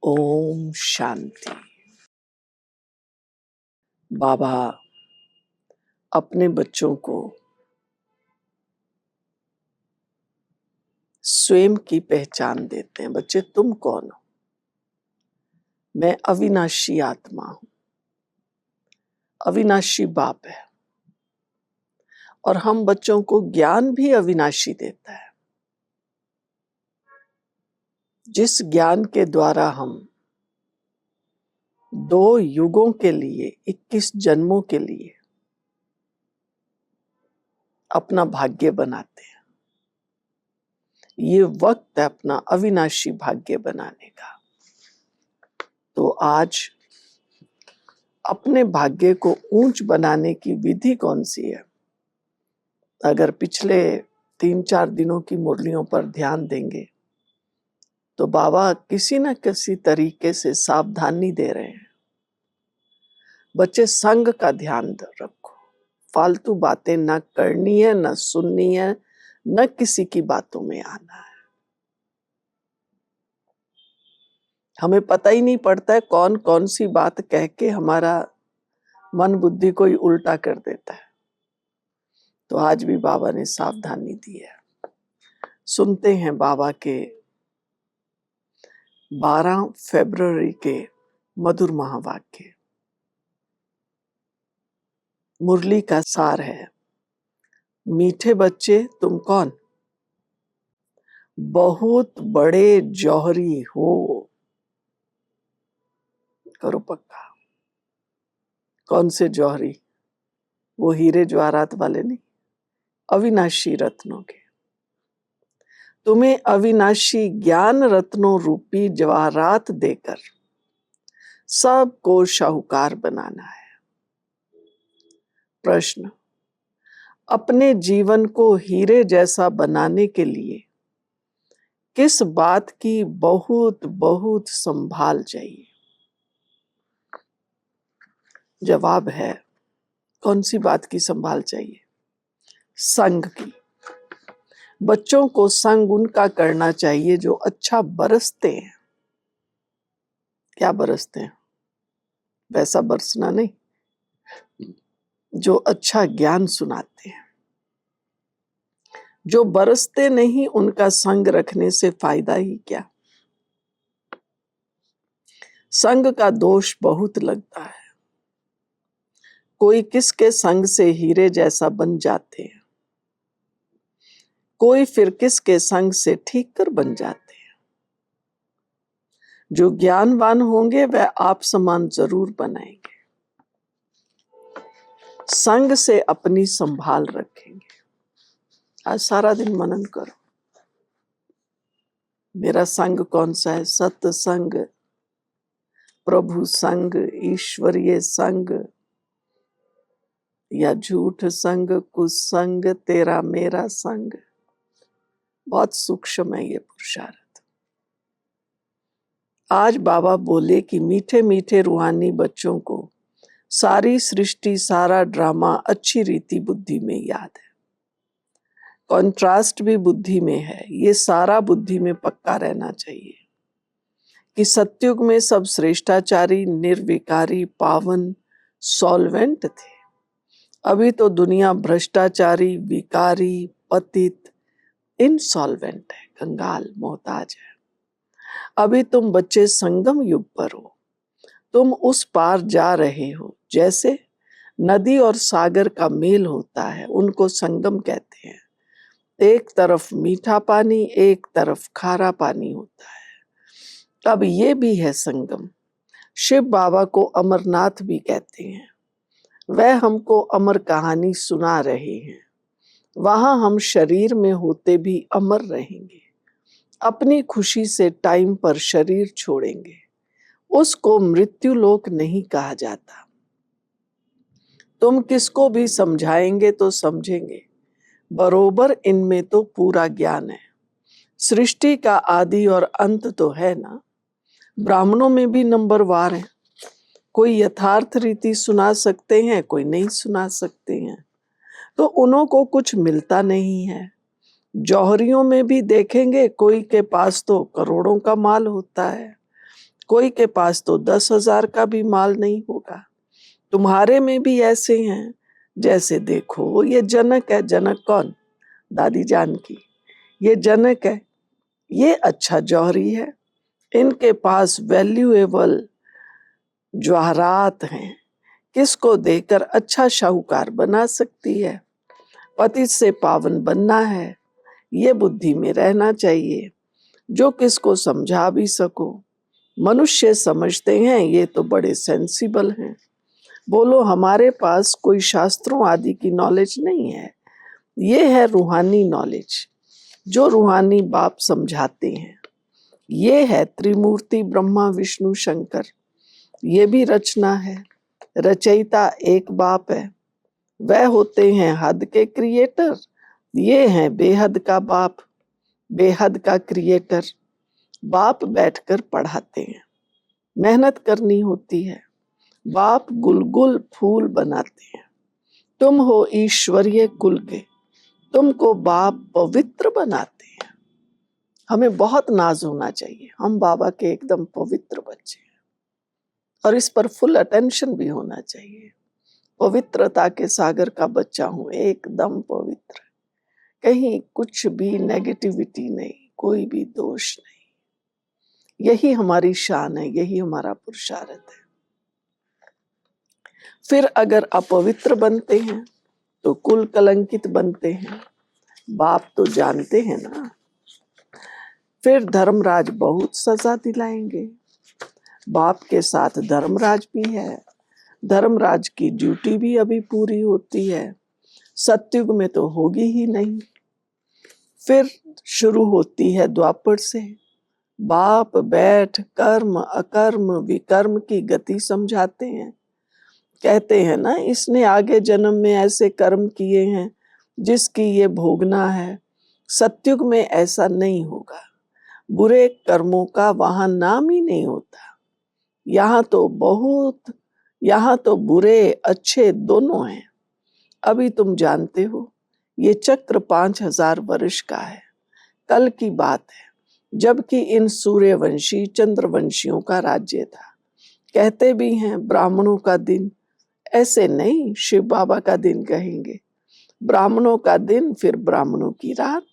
ओम शांति। बाबा अपने बच्चों को स्वयं की पहचान देते हैं। बच्चे, तुम कौन हो? मैं अविनाशी आत्मा हूं। अविनाशी बाप है और हम बच्चों को ज्ञान भी अविनाशी देता है, जिस ज्ञान के द्वारा हम 2 युगों के लिए 21 जन्मों के लिए अपना भाग्य बनाते हैं। ये वक्त है अपना अविनाशी भाग्य बनाने का। तो आज अपने भाग्य को ऊंच बनाने की विधि कौन सी है? अगर पिछले 3-4 दिनों की मुरलियों पर ध्यान देंगे तो बाबा किसी न किसी तरीके से सावधानी दे रहे हैं। बच्चे, संग का ध्यान रखो। फालतू बातें न करनी है, न सुननी है, न किसी की बातों में आना है। हमें पता ही नहीं पड़ता है कौन कौन सी बात कह के हमारा मन बुद्धि को ही उल्टा कर देता है। तो आज भी बाबा ने सावधानी दी है। सुनते हैं बाबा के 12 फरवरी के मधुर महावाक्य। मुरली का सार है, मीठे बच्चे तुम कौन? बहुत बड़े जौहरी हो। करो पक्का। कौन से जौहरी? वो हीरे जवाहरात वाले नहीं, अविनाशी रत्नों के। तुम्हें अविनाशी ज्ञान रत्नों रूपी जवाहरात देकर सबको शाहूकार बनाना है। प्रश्न, अपने जीवन को हीरे जैसा बनाने के लिए किस बात की बहुत बहुत संभाल चाहिए? जवाब है, कौन सी बात की संभाल चाहिए? संग की। बच्चों को संग उनका करना चाहिए जो अच्छा बरसते हैं। क्या बरसते हैं? वैसा बरसना नहीं, जो अच्छा ज्ञान सुनाते हैं। जो बरसते नहीं उनका संग रखने से फायदा ही क्या? संग का दोष बहुत लगता है। कोई किसके संग से हीरे जैसा बन जाते हैं, कोई फिर किसके संग से ठीक कर बन जाते हैं। जो ज्ञानवान होंगे वह आप समान जरूर बनाएंगे। संग से अपनी संभाल रखेंगे। आज सारा दिन मनन करो, मेरा संग कौन सा है? सत्संग, प्रभु संग, ईश्वरीय संग या झूठ संग, कुसंग, तेरा मेरा संग। बहुत सूक्ष्म है ये पुरुषार्थ। आज बाबा बोले कि मीठे मीठे रूहानी बच्चों को सारी सृष्टि, सारा ड्रामा अच्छी रीति बुद्धि में याद है। कॉन्ट्रास्ट भी बुद्धि में है। ये सारा बुद्धि में पक्का रहना चाहिए कि सत्युग में सब श्रेष्ठाचारी, निर्विकारी, पावन, सॉल्वेंट थे। अभी तो दुनिया भ्रष्टाचारी, विकारी, पतित, इनसॉल्वेंट है, कंगाल, मोहताज है। अभी तुम बच्चे संगम युग पर हो। तुम उस पार जा रहे हो। जैसे नदी और सागर का मेल होता है, उनको संगम कहते हैं। एक तरफ मीठा पानी, एक तरफ खारा पानी होता है। अब ये भी है संगम। शिव बाबा को अमरनाथ भी कहते हैं। वह हमको अमर कहानी सुना रहे हैं। वहां हम शरीर में होते भी अमर रहेंगे। अपनी खुशी से टाइम पर शरीर छोड़ेंगे। उसको मृत्यु लोक नहीं कहा जाता। तुम किसको भी समझाएंगे तो समझेंगे, बरोबर इनमें तो पूरा ज्ञान है। सृष्टि का आदि और अंत तो है ना। ब्राह्मणों में भी नंबरवार है। कोई यथार्थ रीति सुना सकते हैं, कोई नहीं सुना सकते हैं, तो उन्हों को कुछ मिलता नहीं है। जौहरियों में भी देखेंगे, कोई के पास तो करोड़ों का माल होता है, कोई के पास तो 10,000 का भी माल नहीं होगा। तुम्हारे में भी ऐसे हैं, जैसे देखो ये जनक है। जनक कौन? दादी जानकी। ये जनक है, ये अच्छा जौहरी है, इनके पास वैल्यूएबल जवाहरात हैं, किसको देकर अच्छा शाहूकार बना सकती है। पति से पावन बनना है, ये बुद्धि में रहना चाहिए, जो किसको समझा भी सको। मनुष्य समझते हैं ये तो बड़े सेंसिबल हैं। बोलो हमारे पास कोई शास्त्रों आदि की नॉलेज नहीं है, ये है रूहानी नॉलेज, जो रूहानी बाप समझाते हैं। ये है त्रिमूर्ति ब्रह्मा विष्णु शंकर, ये भी रचना है। रचयिता एक बाप है, वह होते हैं हद के क्रिएटर। ये है बेहद का बाप, बेहद का क्रिएटर। बाप बैठकर पढ़ाते हैं, मेहनत करनी होती है। बाप गुलगुल फूल बनाते हैं। तुम हो ईश्वरीय कुल के, तुमको बाप पवित्र बनाते हैं। हमें बहुत नाज होना चाहिए, हम बाबा के एकदम पवित्र बच्चे हैं, और इस पर फुल अटेंशन भी होना चाहिए। पवित्रता के सागर का बच्चा हूं, एकदम पवित्र, कहीं कुछ भी नेगेटिविटी नहीं, कोई भी दोष नहीं। यही हमारी शान है, यही हमारा पुरुषार्थ है। फिर अगर अपवित्र बनते हैं तो कुल कलंकित बनते हैं, बाप तो जानते हैं ना। फिर धर्मराज बहुत सजा दिलाएंगे। बाप के साथ धर्मराज भी है, धर्मराज की ड्यूटी भी अभी पूरी होती है, सतयुग में तो होगी ही नहीं। फिर शुरू होती है द्वापर से। बाप बैठ कर्म अकर्म विकर्म की गति समझाते हैं। कहते हैं ना, इसने आगे जन्म में ऐसे कर्म किए हैं जिसकी ये भोगना है। सतयुग में ऐसा नहीं होगा, बुरे कर्मों का वहां नाम ही नहीं होता। यहाँ तो बुरे अच्छे दोनों हैं। अभी तुम जानते हो ये चक्र 5,000 वर्ष का है, कल की बात है, जबकि इन सूर्यवंशी चंद्रवंशियों का राज्य था। कहते भी हैं ब्राह्मणों का दिन, ऐसे नहीं, शिव बाबा का दिन कहेंगे। ब्राह्मणों का दिन, फिर ब्राह्मणों की रात।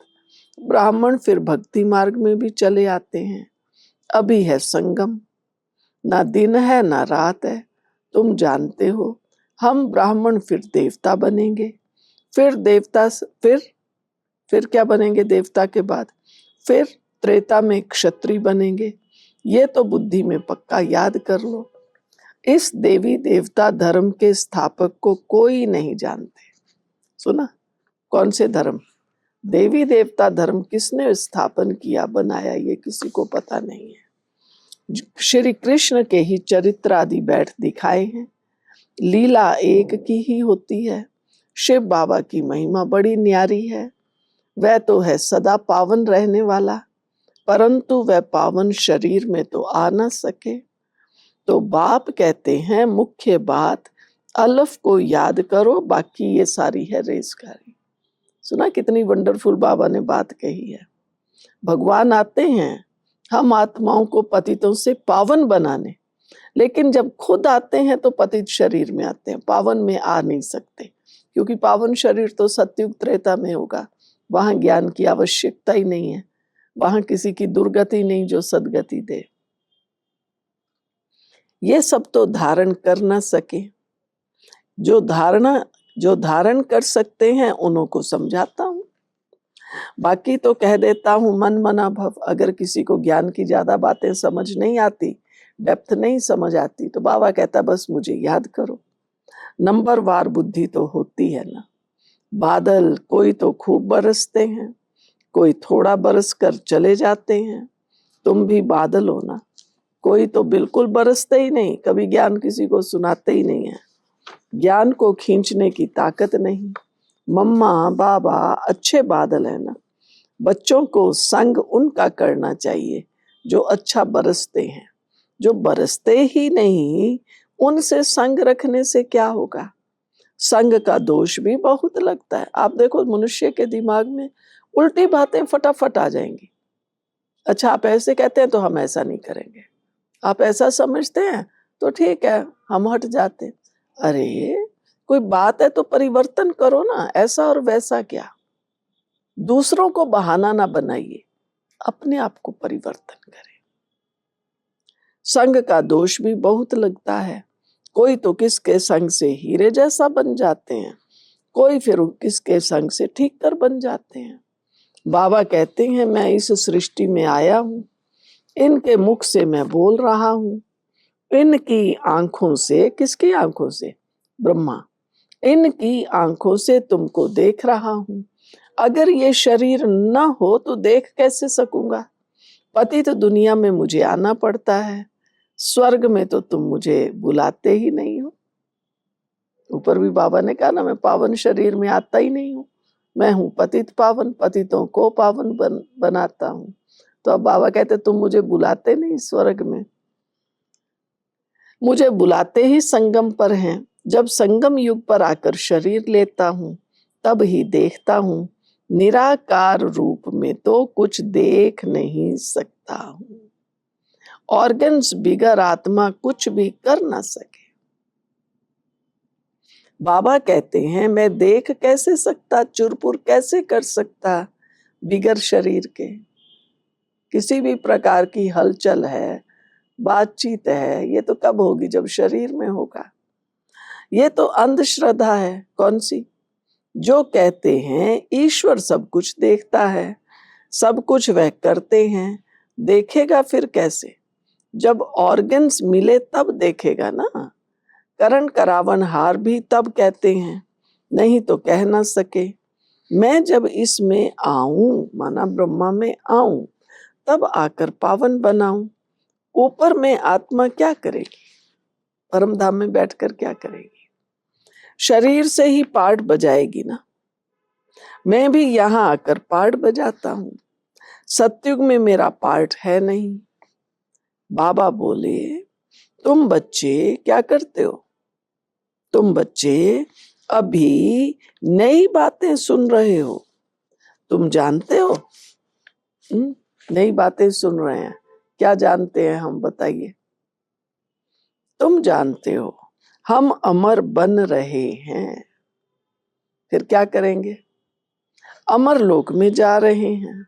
ब्राह्मण फिर भक्ति मार्ग में भी चले आते हैं। अभी है संगम, ना दिन है ना रात है। तुम जानते हो, हम ब्राह्मण फिर देवता बनेंगे, फिर देवता फिर क्या बनेंगे देवता के बाद? फिर त्रेता में क्षत्रिय बनेंगे। ये तो बुद्धि में पक्का याद कर लो। इस देवी देवता धर्म के स्थापक को कोई नहीं जानते। सुना? कौन से धर्म? देवी देवता धर्म किसने स्थापन किया, बनाया, ये किसी को पता नहीं है। श्री कृष्ण के ही चरित्र आदि बैठ दिखाए हैं। लीला एक की ही होती है। शिव बाबा की महिमा बड़ी न्यारी है। वह तो है सदा पावन रहने वाला, परंतु वह पावन शरीर में तो आ न सके। तो बाप कहते हैं मुख्य बात अलफ को याद करो, बाकी ये सारी है रेसकारी। सुना कितनी वंडरफुल बाबा ने बात कही है। भगवान आते हैं हम आत्माओं को पतितों से पावन बनाने, लेकिन जब खुद आते हैं तो पतित शरीर में आते हैं, पावन में आ नहीं सकते, क्योंकि पावन शरीर तो सतयुग त्रेता में होगा। वहां ज्ञान की आवश्यकता ही नहीं है, वहां किसी की दुर्गति नहीं जो सदगति दे। ये सब तो धारण कर न सके। जो धारण कर सकते हैं उन्हों को समझाता हूं, बाकी तो कह देता हूं मन मना भव। अगर किसी को ज्ञान की ज्यादा बातें समझ नहीं आती, डेप्थ नहीं समझ आती, तो बाबा कहता बस मुझे याद करो। नंबर वार बुद्धि तो होती है ना। बादल कोई तो खूब बरसते हैं, कोई थोड़ा बरस कर चले जाते हैं। तुम भी बादल हो ना, कोई तो बिल्कुल बरसते ही नहीं, कभी ज्ञान किसी को सुनाते ही नहीं है। ज्ञान को खींचने की ताकत नहीं। मम्मा बाबा अच्छे बादल है ना। बच्चों को संग उनका करना चाहिए जो अच्छा बरसते हैं। जो बरसते ही नहीं, उनसे संग रखने से क्या होगा? संग का दोष भी बहुत लगता है। आप देखो मनुष्य के दिमाग में उल्टी बातें फटाफट आ जाएंगी। अच्छा आप ऐसे कहते हैं तो हम ऐसा नहीं करेंगे, आप ऐसा समझते हैं तो ठीक है, हम हट जाते। अरे कोई बात है तो परिवर्तन करो ना, ऐसा और वैसा क्या। दूसरों को बहाना ना बनाइए, अपने आप को परिवर्तन करें। संग का दोष भी बहुत लगता है। कोई तो किसके संग से हीरे जैसा बन जाते हैं, कोई फिर किसके संग से ठीक कर बन जाते हैं। बाबा कहते हैं मैं इस सृष्टि में आया हूं, इनके मुख से मैं बोल रहा हूं, इनकी आंखों से, किसकी आंखों से? ब्रह्मा। इनकी आंखों से तुमको देख रहा हूं। अगर ये शरीर न हो तो देख कैसे सकूंगा। पति तो दुनिया में मुझे आना पड़ता है, स्वर्ग में तो तुम मुझे बुलाते ही नहीं हो। ऊपर भी बाबा ने कहा ना, मैं पावन शरीर में आता ही नहीं हूं, मैं हूं पतित पावन, पतितों को पावन बनाता हूं। तो अब बाबा कहते तुम मुझे बुलाते नहीं स्वर्ग में, मुझे बुलाते ही संगम पर हैं। जब संगम युग पर आकर शरीर लेता हूं तब ही देखता हूं, निराकार रूप में तो कुछ देख नहीं सकता हूं। ऑर्गन्स बिगर आत्मा कुछ भी कर ना सके। बाबा कहते हैं मैं देख कैसे सकता, चुरपुर कैसे कर सकता बिगर शरीर के। किसी भी प्रकार की हलचल है, बातचीत है, ये तो कब होगी? जब शरीर में होगा। ये तो अंधश्रद्धा है। कौन सी? जो कहते हैं ईश्वर सब कुछ देखता है, सब कुछ वह करते हैं, देखेगा फिर कैसे? जब ऑर्गन्स मिले तब देखेगा ना। करण करावन हार भी तब कहते हैं, नहीं तो कह ना सके। मैं जब इसमें आऊं, माना ब्रह्मा में आऊं, तब आकर पावन बनाऊं। ऊपर में आत्मा क्या करेगी? परम धाम में बैठकर क्या करेगी? शरीर से ही पाठ बजाएगी ना। मैं भी यहां आकर पाठ बजाता हूं। सतयुग में मेरा पाठ है नहीं। बाबा बोले तुम बच्चे क्या करते हो? तुम बच्चे अभी नई बातें सुन रहे हो। तुम जानते हो? नई बातें सुन रहे हैं। क्या जानते हैं हम? बताइए। तुम जानते हो हम अमर बन रहे हैं। फिर क्या करेंगे? अमर लोक में जा रहे हैं।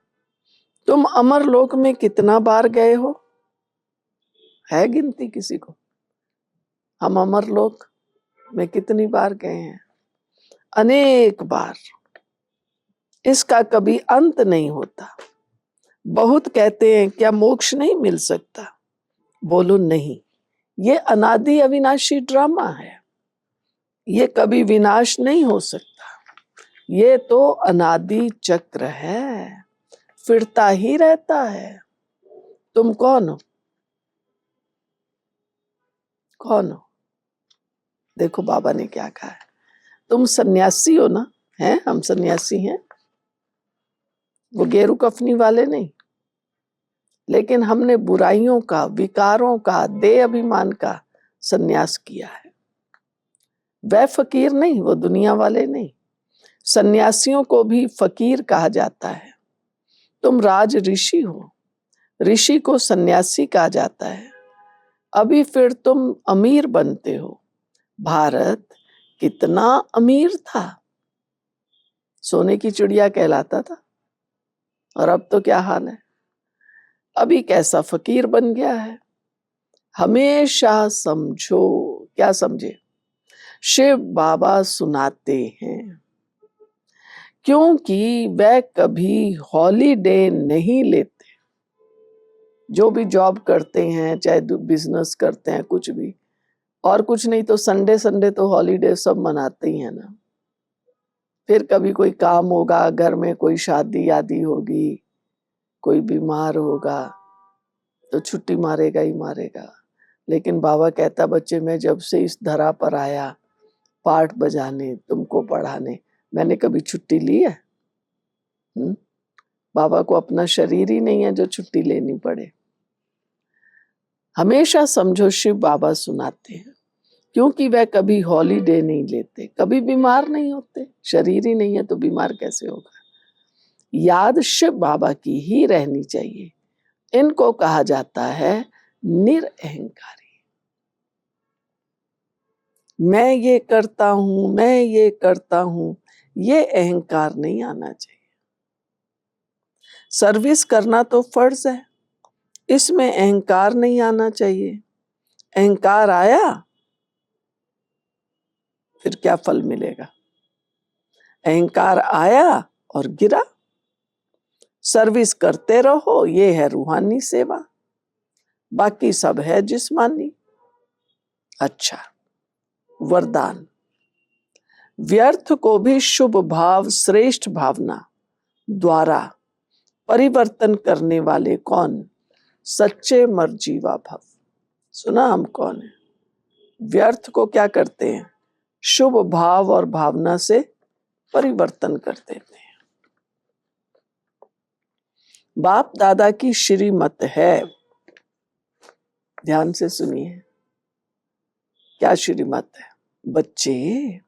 तुम अमर लोक में कितना बार गए हो? है गिनती किसी को? हम अमर लोक में कितनी बार गए हैं? अनेक बार। इसका कभी अंत नहीं होता। बहुत कहते हैं क्या मोक्ष नहीं मिल सकता? बोलो नहीं, ये अनादि अविनाशी ड्रामा है। ये कभी विनाश नहीं हो सकता। ये तो अनादि चक्र है, फिरता ही रहता है। तुम कौन हो? कौन हो? देखो बाबा ने क्या कहा है। तुम सन्यासी हो ना? हैं? हम सन्यासी हैं, वो गेरू कफनी वाले नहीं। लेकिन हमने बुराइयों का, विकारों का, देह अभिमान का सन्यास किया है। वह फकीर नहीं, वो दुनिया वाले नहीं। सन्यासियों को भी फकीर कहा जाता है। तुम राज ऋषि हो, ऋषि को सन्यासी कहा जाता है। अभी फिर तुम अमीर बनते हो। भारत कितना अमीर था, सोने की चिड़िया कहलाता था, और अब तो क्या हाल है? अभी कैसा फकीर बन गया है। हमेशा समझो, क्या समझे? शिव बाबा सुनाते हैं, क्योंकि वह कभी हॉलीडे नहीं लेते। जो भी जॉब करते हैं, चाहे बिजनेस करते हैं, कुछ भी, और कुछ नहीं तो संडे संडे तो हॉलीडे सब मनाते ही है ना। फिर कभी कोई काम होगा, घर में कोई शादी आदि होगी, कोई बीमार होगा तो छुट्टी मारेगा ही मारेगा। लेकिन बाबा कहता बच्चे, मैं जब से इस धरा पर आया पाठ बजाने, तुमको पढ़ाने, मैंने कभी छुट्टी ली है? बाबा को अपना शरीर ही नहीं है जो छुट्टी लेनी पड़े। हमेशा समझो शिव बाबा सुनाते हैं, क्योंकि वह कभी हॉलीडे नहीं लेते, कभी बीमार नहीं होते। शरीर ही नहीं है तो बीमार कैसे होगा? याद शिव बाबा की ही रहनी चाहिए। इनको कहा जाता है निरअहंकारी। मैं ये करता हूं, मैं ये करता हूं, ये अहंकार नहीं आना चाहिए। सर्विस करना तो फर्ज है, इसमें अहंकार नहीं आना चाहिए। अहंकार आया फिर क्या फल मिलेगा? अहंकार आया और गिरा। सर्विस करते रहो, ये है रूहानी सेवा, बाकी सब है जिस्मानी। अच्छा, वरदान। व्यर्थ को भी शुभ भाव श्रेष्ठ भावना द्वारा परिवर्तन करने वाले कौन? सच्चे मर्जीवा भव। सुना हम कौन है? व्यर्थ को क्या करते हैं? शुभ भाव और भावना से परिवर्तन कर देते हैं। बाप दादा की श्रीमत है, ध्यान से सुनिए। क्या श्रीमत है? बच्चे,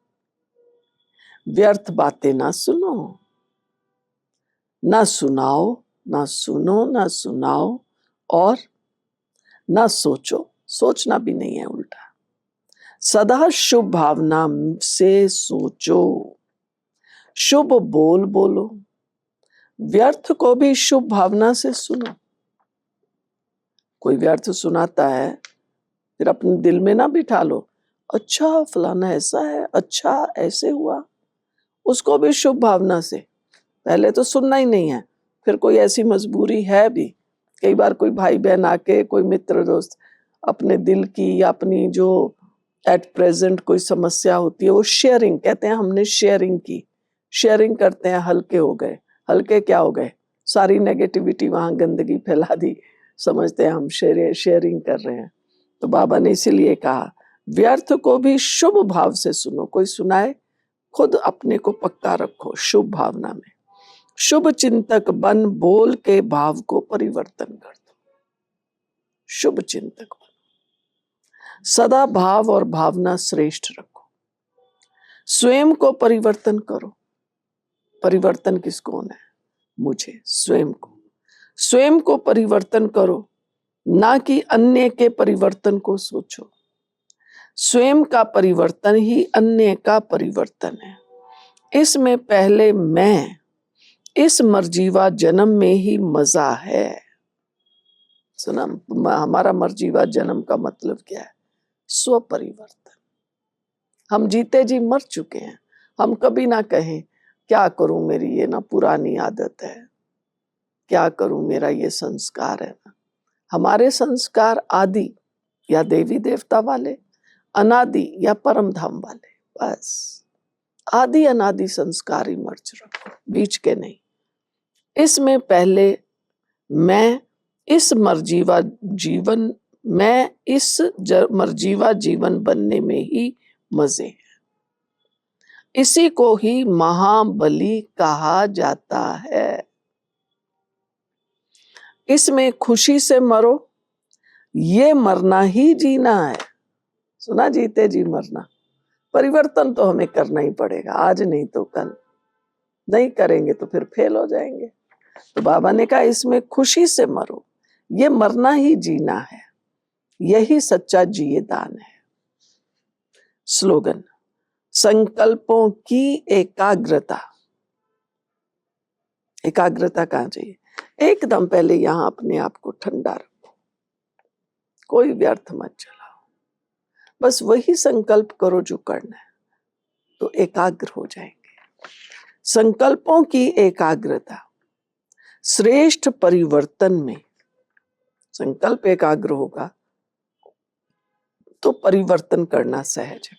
व्यर्थ बातें ना सुनो, ना सुनाओ, ना सुनो, ना सुनाओ, और ना सोचो। सोचना भी नहीं है, उल्टा। सदा शुभ भावना से सोचो, शुभ बोल बोलो। व्यर्थ को भी शुभ भावना से सुनो। कोई व्यर्थ सुनाता है, फिर अपने दिल में ना बिठा लो, अच्छा फलाना ऐसा है, अच्छा ऐसे हुआ। उसको भी शुभ भावना से, पहले तो सुनना ही नहीं है, फिर कोई ऐसी मजबूरी है भी, कई बार कोई भाई बहन आके, कोई मित्र दोस्त अपने दिल की या अपनी जो एट प्रेजेंट कोई समस्या होती है, वो शेयरिंग कहते हैं, हमने शेयरिंग की। शेयरिंग करते हैं, हल्के हो गए। हल्के क्या हो गए? सारी नेगेटिविटी वहां गंदगी फैला दी, समझते हैं हम शेयरिंग कर रहे हैं। तो बाबा ने इसीलिए कहा व्यर्थ को भी शुभ भाव से सुनो। कोई सुनाए, खुद अपने को पक्का रखो शुभ भावना में। शुभ चिंतक बन बोल के भाव को परिवर्तन कर दो। शुभ चिंतक बनो, सदा भाव और भावना श्रेष्ठ रखो। स्वयं को परिवर्तन करो। परिवर्तन किसको होना है? मुझे, स्वयं को। स्वयं को परिवर्तन करो, ना कि अन्य के परिवर्तन को सोचो। स्वयं का परिवर्तन ही अन्य का परिवर्तन है। इसमें पहले मैं, इस मर्जीवा जन्म में ही मजा है। सुना, हमारा मर्जीवा जन्म का मतलब क्या है? स्व परिवर्तन। हम जीते जी मर चुके हैं। हम कभी ना कहें क्या करूं, मेरी ये ना पुरानी आदत है, क्या करूं, मेरा ये संस्कार है ना। हमारे संस्कार आदि या देवी देवता वाले, अनादि या परम धाम वाले, बस आदि अनादि संस्कार ही मर्ज रखो, बीच के नहीं। इसमें पहले मैं इस मर्जीवा जीवन, मैं इस मर्जीवा जीवन बनने में ही मजे हैं। इसी को ही महाबली कहा जाता है। इसमें खुशी से मरो, ये मरना ही जीना है। सुना, जीते जी मरना। परिवर्तन तो हमें करना ही पड़ेगा, आज नहीं तो कल। नहीं करेंगे तो फिर फेल हो जाएंगे। तो बाबा ने कहा इसमें खुशी से मरो, ये मरना ही जीना है, यही सच्चा जिए दान है। स्लोगन, संकल्पों की एकाग्रता। एकाग्रता कहाँ चाहिए? एकदम पहले यहां अपने आप को ठंडा रखो, कोई व्यर्थ मत चलाओ, बस वही संकल्प करो जो करना है, तो एकाग्र हो जाएंगे। संकल्पों की एकाग्रता श्रेष्ठ परिवर्तन में, संकल्प एकाग्र होगा तो परिवर्तन करना सहज है।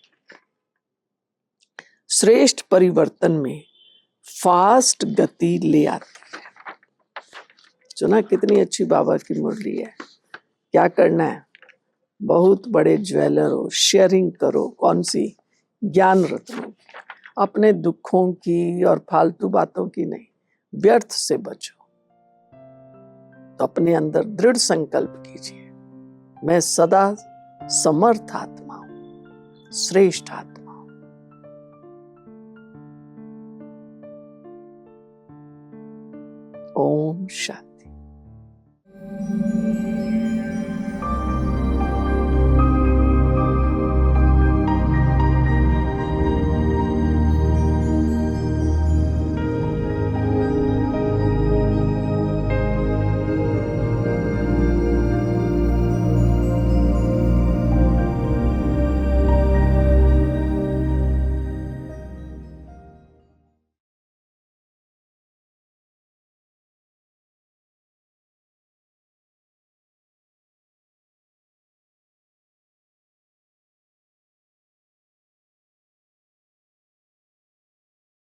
श्रेष्ठ परिवर्तन में फास्ट गति ले आती है। सुना, कितनी अच्छी बाबा की मुरली है। क्या करना है? बहुत बड़े ज्वेलर हो, शेयरिंग करो। कौन सी? ज्ञान रत्नों की, अपने दुखों की और फालतू बातों की नहीं, व्यर्थ से बचो। तो अपने अंदर दृढ़ संकल्प कीजिए, मैं सदा समर्थ आत्मा हूं, श्रेष्ठ आत्मा हूं। ओम शांति।